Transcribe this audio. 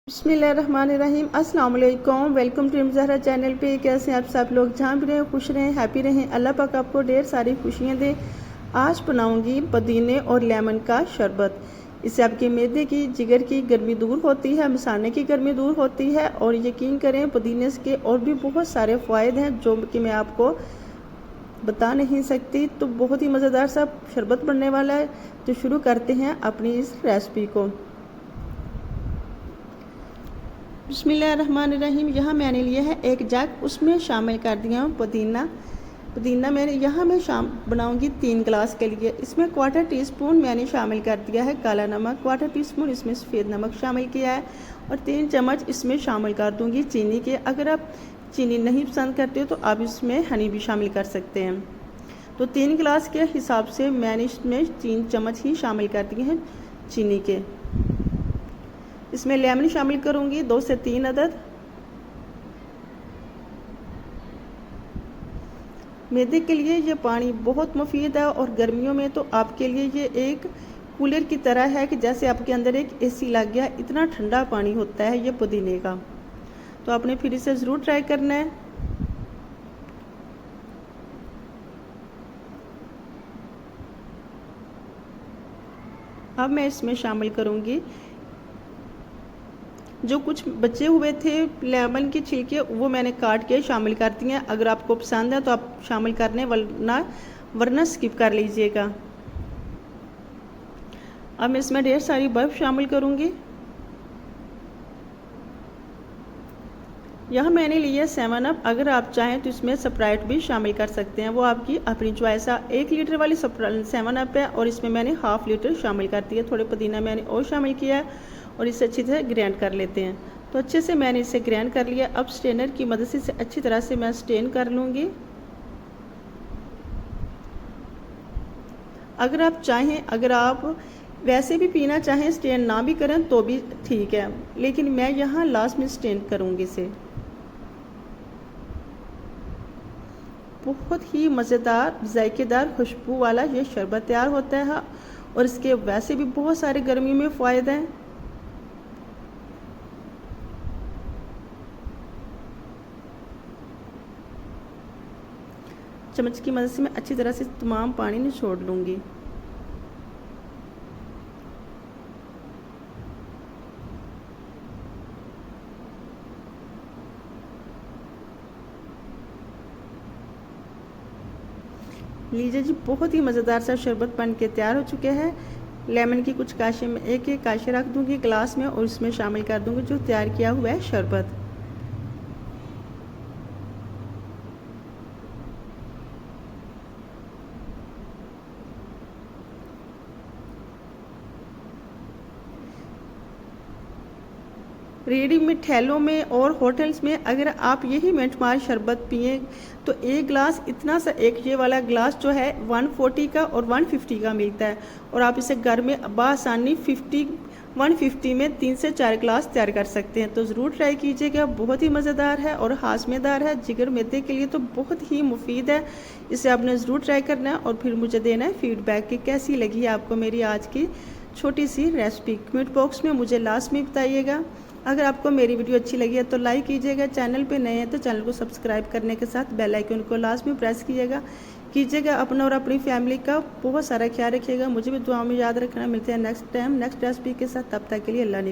बिस्मिल्लाहिर्रहमानिर्रहीम। अस्सलाम वालेकुम। वेलकम टू ज़हरा चैनल पे। कैसे हैं आप सब लोग? जहाँ भी रहें खुश रहें, हैप्पी रहें। अल्लाह पाक आपको ढेर सारी खुशियाँ दे। आज बनाऊंगी पुदीने और लेमन का शरबत। इससे आपके मैदे की, जिगर की गर्मी दूर होती है, मसाने की गर्मी दूर होती है। और यकीन करें पुदीने के और भी बहुत सारे फ़ायदे हैं जो कि मैं आपको बता नहीं सकती। तो बहुत ही मज़ेदार सा शरबत बनने वाला है। तो शुरू करते हैं अपनी इस रेसिपी को। बिस्मिल्लाहिर्रहमानिर्रहीम। यहाँ मैंने लिया है एक जग, उसमें शामिल कर दिया हूँ पुदीना मैंने यहाँ मैं बनाऊंगी 3 गिलास के लिए। इसमें 1/4 टीस्पून मैंने शामिल कर दिया है काला नमक, 1/4 टीस्पून इसमें सफ़ेद नमक शामिल किया है और 3 चम्मच इसमें शामिल कर दूंगी चीनी के। अगर आप चीनी नहीं पसंद करते हो तो आप इसमें हनी भी शामिल कर सकते हैं। तो 3 गिलास के हिसाब से मैंने इसमें 3 चम्मच ही शामिल कर दिए हैं चीनी के। इसमें लेमन शामिल करूंगी 2 से 3 अदद। मैदे के लिए ये पानी बहुत मुफीद है और गर्मियों में तो आपके लिए ये एक कूलर की तरह है कि जैसे आपके अंदर एक एसी लग गया, इतना ठंडा पानी होता है ये पुदीने का। तो आपने फिर इसे ज़रूर ट्राई करना है। अब मैं इसमें शामिल करूंगी जो कुछ बचे हुए थे लेमन के छिलके, वो मैंने काट के शामिल कर दिए हैं। अगर आपको पसंद है तो आप शामिल करने वरना स्किप कर लीजिएगा। अब मैं इसमें ढेर सारी बर्फ़ शामिल करूंगी। यहाँ मैंने लिया 7 अप। अगर आप चाहें तो इसमें स्प्राइट भी शामिल कर सकते हैं, वो आपकी अपनी चॉइस है। 1 लीटर वाली 7 अप है और इसमें मैंने ½ लीटर शामिल कर दिया। थोड़े पुदीना मैंने और शामिल किया है और इसे अच्छी तरह ग्राइंड कर लेते हैं। तो अच्छे से मैंने इसे ग्राइंड कर लिया। अब स्ट्रेनर की मदद से इसे अच्छी तरह से मैं स्ट्रेन कर लूँगी। अगर आप चाहें, अगर आप वैसे भी पीना चाहें, स्ट्रेन ना भी करें तो भी ठीक है, लेकिन मैं यहाँ लास्ट में स्ट्रेन करूँगी इसे। बहुत ही मज़ेदार, जायकेदार, खुशबू वाला ये शरबत तैयार होता है और इसके वैसे भी बहुत सारे गर्मियों में फ़ायदे हैं। चम्मच की मदद से मैं अच्छी तरह से तमाम पानी निचोड़ लूँगी। लीजिए जी, बहुत ही मज़ेदार सा शरबत बन के तैयार हो चुके हैं। लेमन की कुछ काशे में एक काशे रख दूँगी गिलास में और इसमें शामिल कर दूँगी जो तैयार किया हुआ है शरबत। रेडीमेड ठेलों में और होटल्स में अगर आप यही मिंट शरबत पिए तो 1 गिलास, इतना सा एक ये वाला गिलास जो है 140 का और 150 का मिलता है और आप इसे घर में बआसानी 150 में 3 से 4 गिलास तैयार कर सकते हैं। तो ज़रूर ट्राई कीजिएगा। बहुत ही मज़ेदार है और हाज़मेदार है। जिगर मैदे के लिए तो बहुत ही मुफीद है। इसे आपने ज़रूर ट्राई करना है और फिर मुझे देना है फीडबैक कि कैसी लगी है आपको मेरी आज की छोटी सी रेसिपी। कमेंट बॉक्स में मुझे लास्ट में बताइएगा। अगर आपको मेरी वीडियो अच्छी लगी है तो लाइक कीजिएगा। चैनल पे नए हैं तो चैनल को सब्सक्राइब करने के साथ बेल आइकन को लास्ट में प्रेस कीजिएगा। अपना और अपनी फैमिली का बहुत सारा ख्याल रखिएगा। मुझे भी दुआ में याद रखना। मिलते हैं नेक्स्ट टाइम नेक्स्ट रेसिपी के साथ। तब तक के लिए अल्लाह ने